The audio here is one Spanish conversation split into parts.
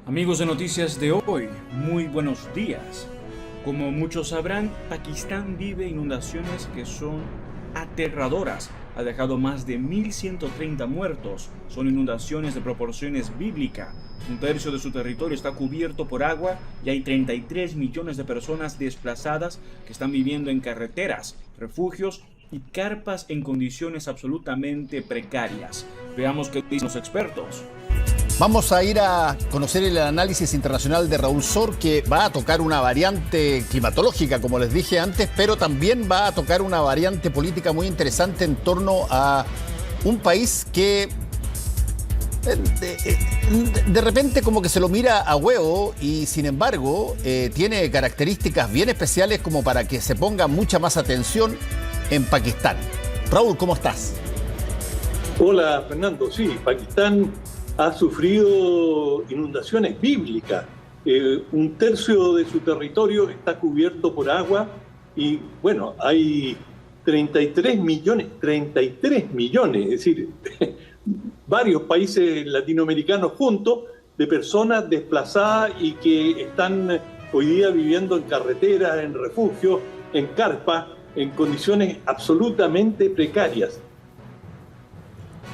Amigos de Noticias de hoy, muy buenos días. Como muchos sabrán, Pakistán vive inundaciones que son aterradoras. Ha dejado más de 1.130 muertos. Son inundaciones de proporciones bíblicas. Un tercio de su territorio está cubierto por agua y hay 33 millones de personas desplazadas que están viviendo en carreteras, refugios y carpas en condiciones absolutamente precarias. Veamos qué dicen los expertos. Vamos a ir a conocer el análisis internacional de Raúl Sor, que va a tocar una variante climatológica, como les dije antes, pero también va a tocar una variante política muy interesante en torno a un país que de repente como que se lo mira a huevo y sin embargo tiene características bien especiales como para que se ponga mucha más atención en Pakistán. Raúl, ¿cómo estás? Hola, Fernando. Sí, Pakistán ha sufrido inundaciones bíblicas. Un tercio de su territorio está cubierto por agua y, bueno, hay 33 millones, es decir, varios países latinoamericanos juntos de personas desplazadas y que están hoy día viviendo en carreteras, en refugios, en carpas, en condiciones absolutamente precarias.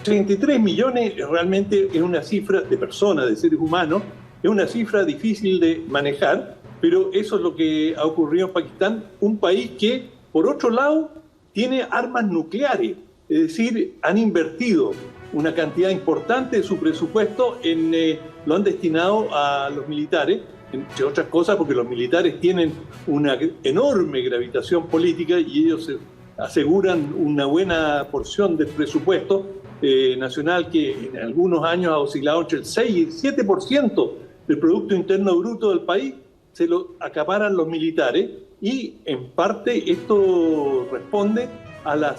33 millones realmente es una cifra de personas, de seres humanos, es una cifra difícil de manejar, pero eso es lo que ha ocurrido en Pakistán, un país que, por otro lado, tiene armas nucleares, es decir, han invertido una cantidad importante de su presupuesto lo han destinado a los militares, entre otras cosas porque los militares tienen una enorme gravitación política y ellos aseguran una buena porción del presupuesto nacional que en algunos años ha oscilado entre el 6 y el 7% del Producto Interno Bruto del país, se lo acaparan los militares y en parte esto responde a la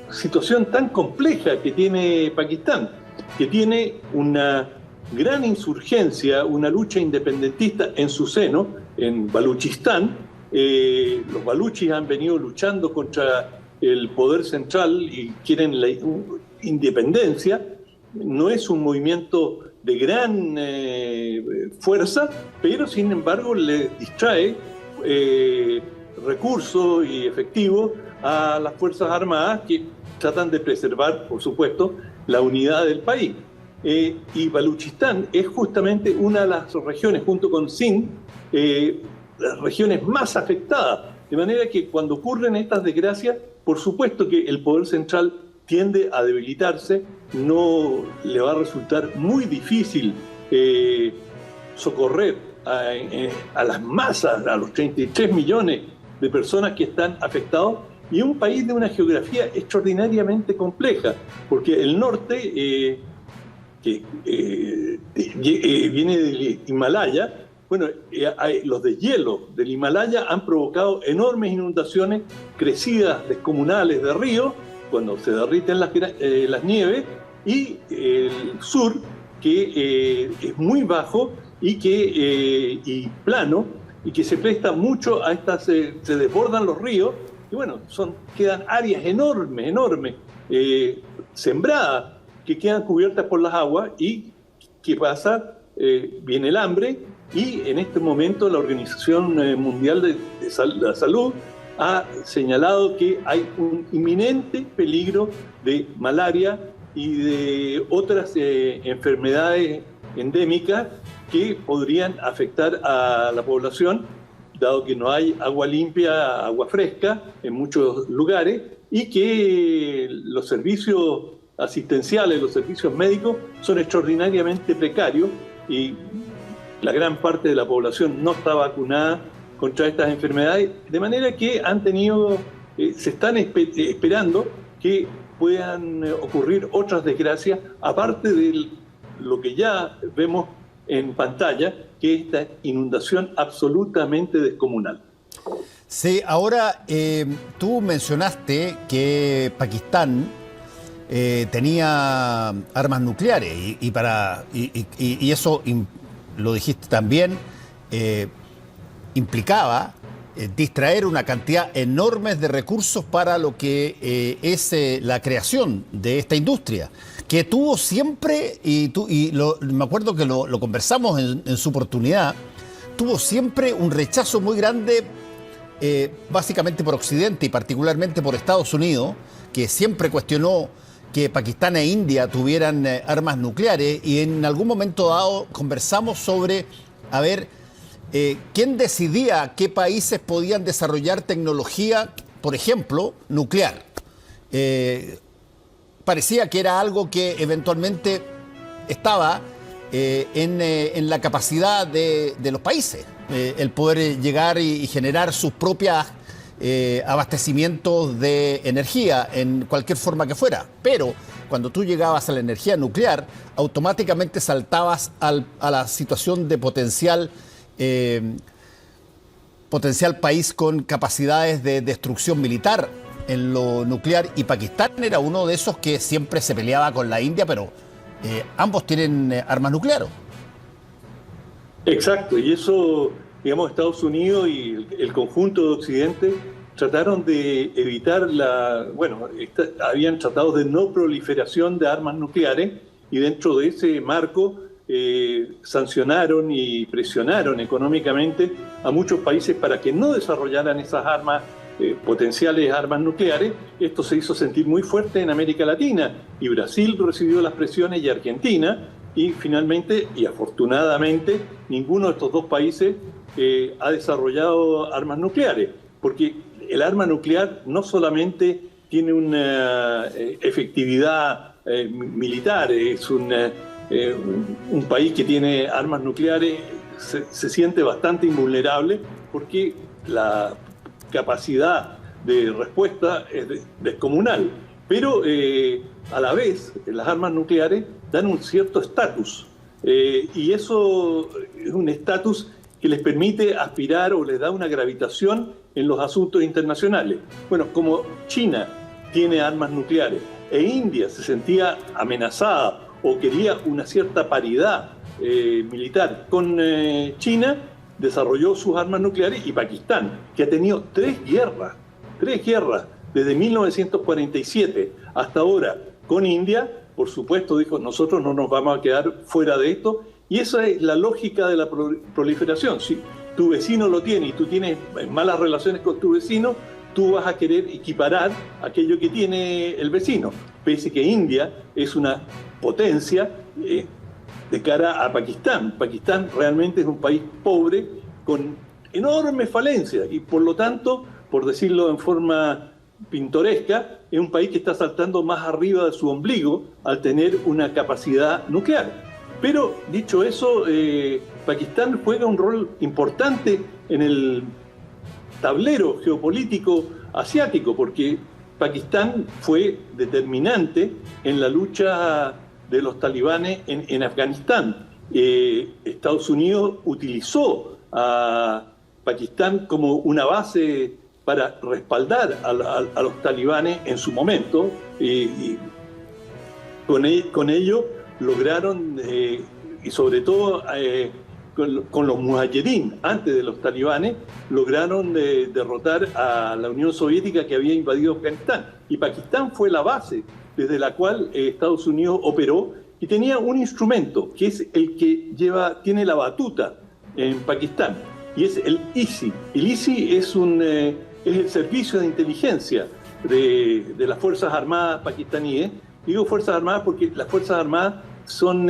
situación tan compleja que tiene Pakistán, que tiene una gran insurgencia, una lucha independentista en su seno, en Baluchistán. Los baluchis han venido luchando contra el poder central y quieren la independencia. No es un movimiento de gran fuerza, pero sin embargo le distrae recursos y efectivos a las Fuerzas Armadas que tratan de preservar, por supuesto, la unidad del país. Y Baluchistán es justamente una de las regiones, junto con Sindh, las regiones más afectadas. De manera que cuando ocurren estas desgracias, por supuesto que el poder central tiende a debilitarse, no le va a resultar muy difícil socorrer a las masas, a los 33 millones de personas que están afectados, y un país de una geografía extraordinariamente compleja, porque el norte, que viene del Himalaya, bueno, los deshielos del Himalaya han provocado enormes inundaciones, crecidas descomunales de ríos, cuando se derriten las nieves, y el sur, que es muy bajo y plano, y que se presta mucho a estas, se desbordan los ríos, y bueno, quedan áreas enormes, sembradas, que quedan cubiertas por las aguas. ¿Y qué pasa? Viene el hambre, y en este momento la Organización Mundial de la Salud ha señalado que hay un inminente peligro de malaria y de otras enfermedades endémicas que podrían afectar a la población, dado que no hay agua limpia, agua fresca en muchos lugares, y que los servicios asistenciales, los servicios médicos son extraordinariamente precarios y la gran parte de la población no está vacunada contra estas enfermedades, de manera que se están esperando que puedan ocurrir otras desgracias, aparte de lo que ya vemos en pantalla, que es esta inundación absolutamente descomunal. Sí, ahora tú mencionaste que Pakistán tenía armas nucleares y eso lo dijiste también, implicaba distraer una cantidad enorme de recursos para lo que es la creación de esta industria, que tuvo siempre, me acuerdo que lo conversamos en su oportunidad, tuvo siempre un rechazo muy grande, básicamente por Occidente y particularmente por Estados Unidos, que siempre cuestionó que Pakistán e India tuvieran armas nucleares, y en algún momento dado conversamos sobre, a ver, ¿quién decidía qué países podían desarrollar tecnología, por ejemplo, nuclear? Parecía que era algo que eventualmente estaba en la capacidad de los países, el poder llegar y generar sus propias abastecimientos de energía en cualquier forma que fuera. Pero cuando tú llegabas a la energía nuclear, automáticamente saltabas a la situación de potencial país con capacidades de destrucción militar en lo nuclear, y Pakistán era uno de esos que siempre se peleaba con la India, pero ambos tienen armas nucleares. Exacto, y eso, digamos, Estados Unidos y el conjunto de Occidente trataron de evitar habían tratado de no proliferación de armas nucleares, y dentro de ese marco sancionaron y presionaron económicamente a muchos países para que no desarrollaran esas armas, potenciales armas nucleares. Esto se hizo sentir muy fuerte en América Latina, y Brasil recibió las presiones, y Argentina, y finalmente y afortunadamente ninguno de estos dos países ha desarrollado armas nucleares, porque el arma nuclear no solamente tiene una efectividad militar, es un país que tiene armas nucleares se siente bastante invulnerable, porque la capacidad de respuesta es descomunal. Pero a la vez las armas nucleares dan un cierto estatus, y eso es un estatus que les permite aspirar o les da una gravitación en los asuntos internacionales. Bueno, como China tiene armas nucleares e India se sentía amenazada o quería una cierta paridad militar con China, desarrolló sus armas nucleares, y Pakistán, que ha tenido tres guerras desde 1947 hasta ahora con India, por supuesto dijo, nosotros no nos vamos a quedar fuera de esto, y esa es la lógica de la proliferación. Si tu vecino lo tiene y tú tienes malas relaciones con tu vecino, tú vas a querer equiparar aquello que tiene el vecino, pese que India es una potencia de cara a Pakistán. Pakistán realmente es un país pobre con enormes falencias, y por lo tanto, por decirlo en forma pintoresca, es un país que está saltando más arriba de su ombligo al tener una capacidad nuclear. Pero dicho eso, Pakistán juega un rol importante en el tablero geopolítico asiático, porque Pakistán fue determinante en la lucha de los talibanes en Afganistán. Estados Unidos utilizó a Pakistán como una base para respaldar a los talibanes en su momento, y con ello lograron, y sobre todo con los mujahideen, antes de los talibanes, lograron derrotar a la Unión Soviética, que había invadido Afganistán. Y Pakistán fue la base desde la cual Estados Unidos operó, y tenía un instrumento que es el que tiene la batuta en Pakistán, y es el ISI. El ISI es el servicio de inteligencia de las Fuerzas Armadas pakistaníes. Digo Fuerzas Armadas porque las Fuerzas Armadas son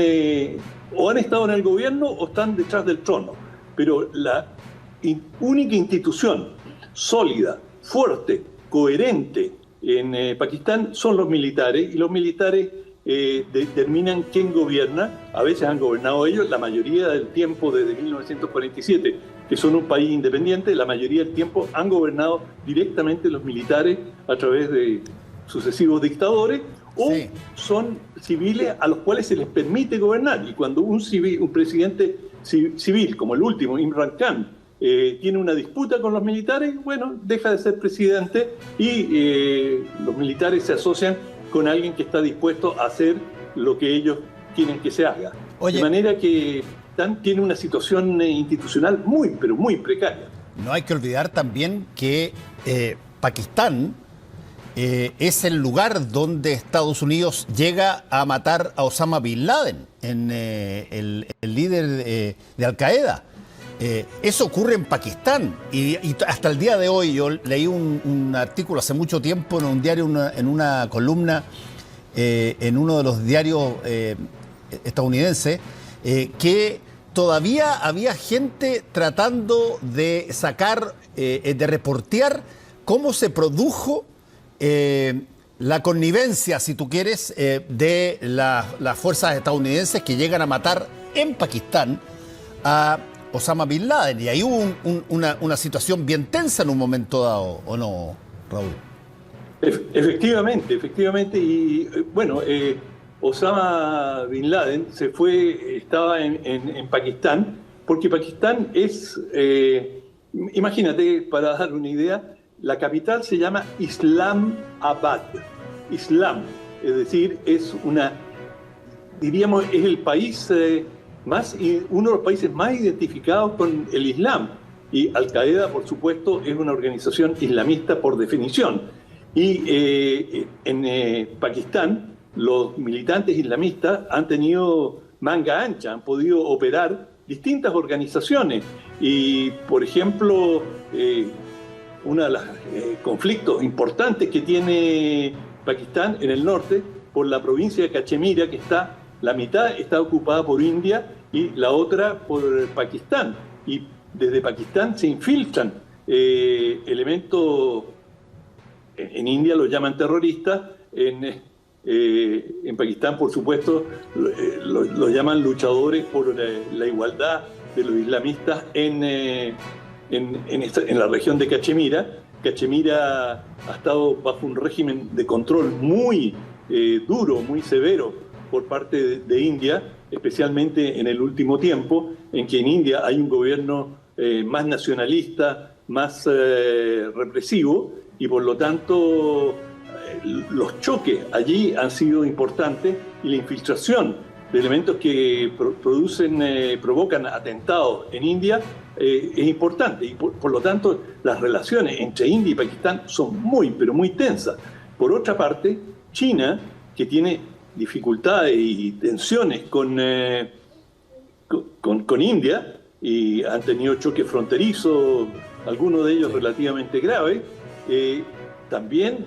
o han estado en el gobierno o están detrás del trono, pero la única institución sólida, fuerte, coherente en Pakistán son los militares, y los militares determinan quién gobierna. A veces han gobernado ellos, la mayoría del tiempo desde 1947, que son un país independiente, la mayoría del tiempo han gobernado directamente los militares a través de sucesivos dictadores, o son civiles a los cuales se les permite gobernar. Y cuando un presidente civil, como el último, Imran Khan, tiene una disputa con los militares, bueno, deja de ser presidente, y los militares se asocian con alguien que está dispuesto a hacer lo que ellos quieren que se haga. Oye, de manera que tiene una situación institucional muy, pero muy precaria. no hay que olvidar también que Pakistán es el lugar donde Estados Unidos llega a matar a Osama Bin Laden, el líder de Al Qaeda. Eso ocurre en Pakistán y hasta el día de hoy yo leí un artículo hace mucho tiempo en un diario, en una columna en uno de los diarios estadounidenses, que todavía había gente tratando de sacar, de reportear cómo se produjo la connivencia, si tú quieres, de las fuerzas estadounidenses que llegan a matar en Pakistán a Osama Bin Laden. Y ahí hubo una situación bien tensa en un momento dado, ¿o no, Raúl? Efectivamente. Y bueno, Osama Bin Laden estaba en Pakistán, porque Pakistán es, imagínate, para dar una idea, la capital se llama Islamabad. Islam, es decir, es diríamos, es el país uno de los países más identificados con el Islam. Y Al Qaeda, por supuesto, es una organización islamista por definición. Y en Pakistán, los militantes islamistas han tenido manga ancha, han podido operar distintas organizaciones. Y, por ejemplo, uno de los conflictos importantes que tiene Pakistán en el norte, por la provincia de Cachemira, que la mitad está ocupada por India y la otra por Pakistán. Y desde Pakistán se infiltran elementos, en India los llaman terroristas, en Pakistán, por supuesto, los llaman luchadores por la igualdad de los islamistas en la región de Cachemira. Cachemira ha estado bajo un régimen de control muy duro, muy severo por parte de India, especialmente en el último tiempo, en que en India hay un gobierno más nacionalista, más represivo, y por lo tanto los choques allí han sido importantes, y la infiltración de elementos que provocan atentados en India es importante, y por lo tanto las relaciones entre India y Pakistán son pero muy tensas. Por otra parte, China, que tiene dificultades y tensiones con India, y han tenido choques fronterizos, algunos de ellos relativamente graves, también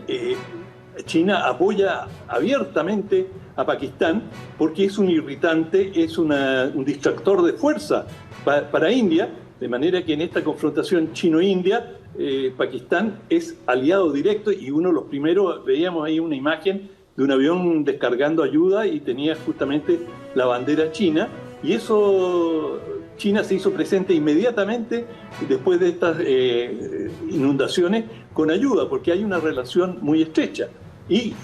China apoya abiertamente a Pakistán porque es un irritante, es un distractor de fuerza para India, de manera que en esta confrontación chino-india, Pakistán es aliado directo, y uno de los primeros, veíamos ahí una imagen de un avión descargando ayuda y tenía justamente la bandera china, y eso China se hizo presente inmediatamente después de estas inundaciones con ayuda, porque hay una relación muy estrecha. Y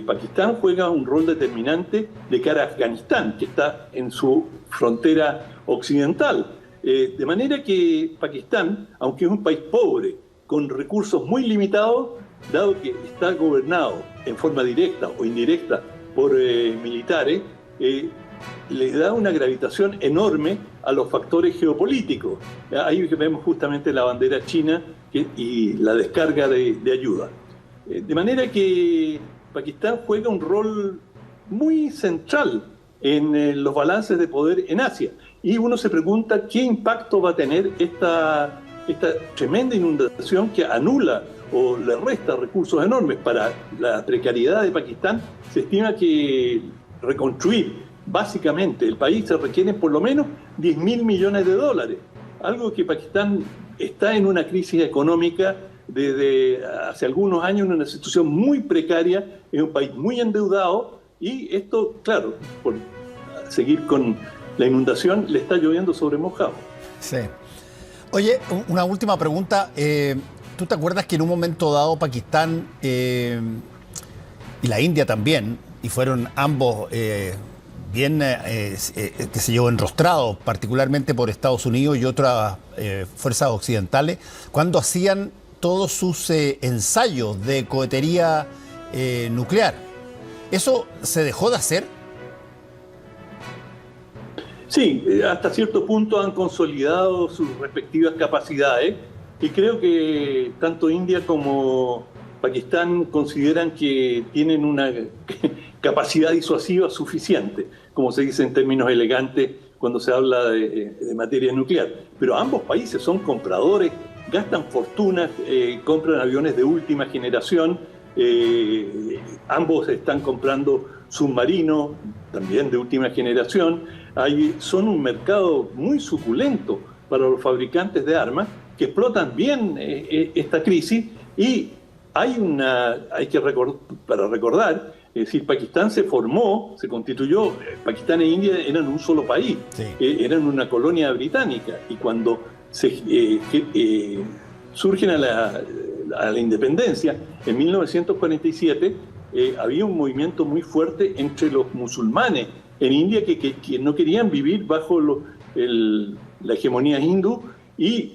Pakistán juega un rol determinante de cara a Afganistán, que está en su frontera occidental. De manera que Pakistán, aunque es un país pobre, con recursos muy limitados, dado que está gobernado en forma directa o indirecta por militares, le da una gravitación enorme a los factores geopolíticos. Ahí vemos justamente la bandera china y la descarga de ayuda. De manera que Pakistán juega un rol muy central en los balances de poder en Asia. Y uno se pregunta qué impacto va a tener esta tremenda inundación que anula o le resta recursos enormes para la precariedad de Pakistán. Se estima que reconstruir básicamente el país se requieren por lo menos 10.000 millones de dólares, algo que Pakistán está en una crisis económica desde hace algunos años, en una situación muy precaria, es un país muy endeudado, y esto, claro, por seguir con la inundación, le está lloviendo sobre mojado. Sí. Oye, una última pregunta. ¿Tú te acuerdas que en un momento dado Pakistán y la India también, y fueron ambos bien, qué sé yo, enrostrados, particularmente por Estados Unidos y otras fuerzas occidentales, cuando hacían todos sus ensayos de cohetería nuclear? ¿Eso se dejó de hacer? Sí, hasta cierto punto han consolidado sus respectivas capacidades, y creo que tanto India como Pakistán consideran que tienen una capacidad disuasiva suficiente, como se dice en términos elegantes cuando se habla de materia nuclear. Pero ambos países son compradores, gastan fortunas, compran aviones de última generación, ambos están comprando submarinos, también de última generación. Son un mercado muy suculento para los fabricantes de armas que explotan bien esta crisis, y hay que recordar, es decir, Pakistán se formó, se constituyó, Pakistán e India eran un solo país, Sí. Eran una colonia británica, y cuando surgen a la independencia en 1947, había un movimiento muy fuerte entre los musulmanes en India que no querían vivir bajo la hegemonía hindú, y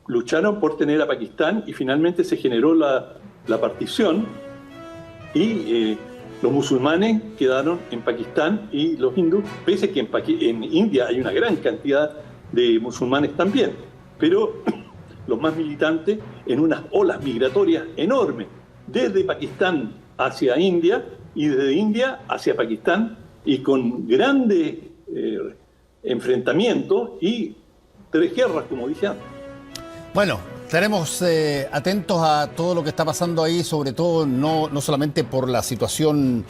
lucharon por tener a Pakistán, y finalmente se generó la partición, y los musulmanes quedaron en Pakistán y los hindúes, pese a que en India hay una gran cantidad de musulmanes también, pero los más militantes, en unas olas migratorias enormes, desde Pakistán hacia India y desde India hacia Pakistán, y con grandes enfrentamientos y 3 guerras, como dije antes. Bueno, estaremos atentos a todo lo que está pasando ahí, sobre todo no solamente por la situación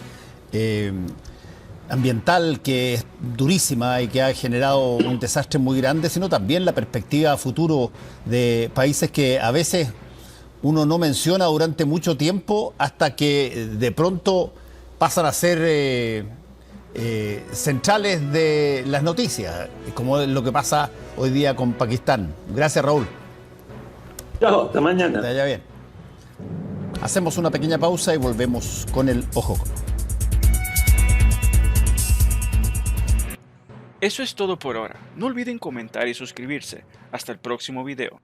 ambiental, que es durísima y que ha generado un desastre muy grande, sino también la perspectiva a futuro de países que a veces uno no menciona durante mucho tiempo, hasta que de pronto pasan a ser centrales de las noticias, como es lo que pasa hoy día con Pakistán. Gracias, Raúl. Chao, hasta mañana. Que te vaya bien. Hacemos una pequeña pausa y volvemos con el Ojo. Eso es todo por ahora. No olviden comentar y suscribirse. Hasta el próximo video.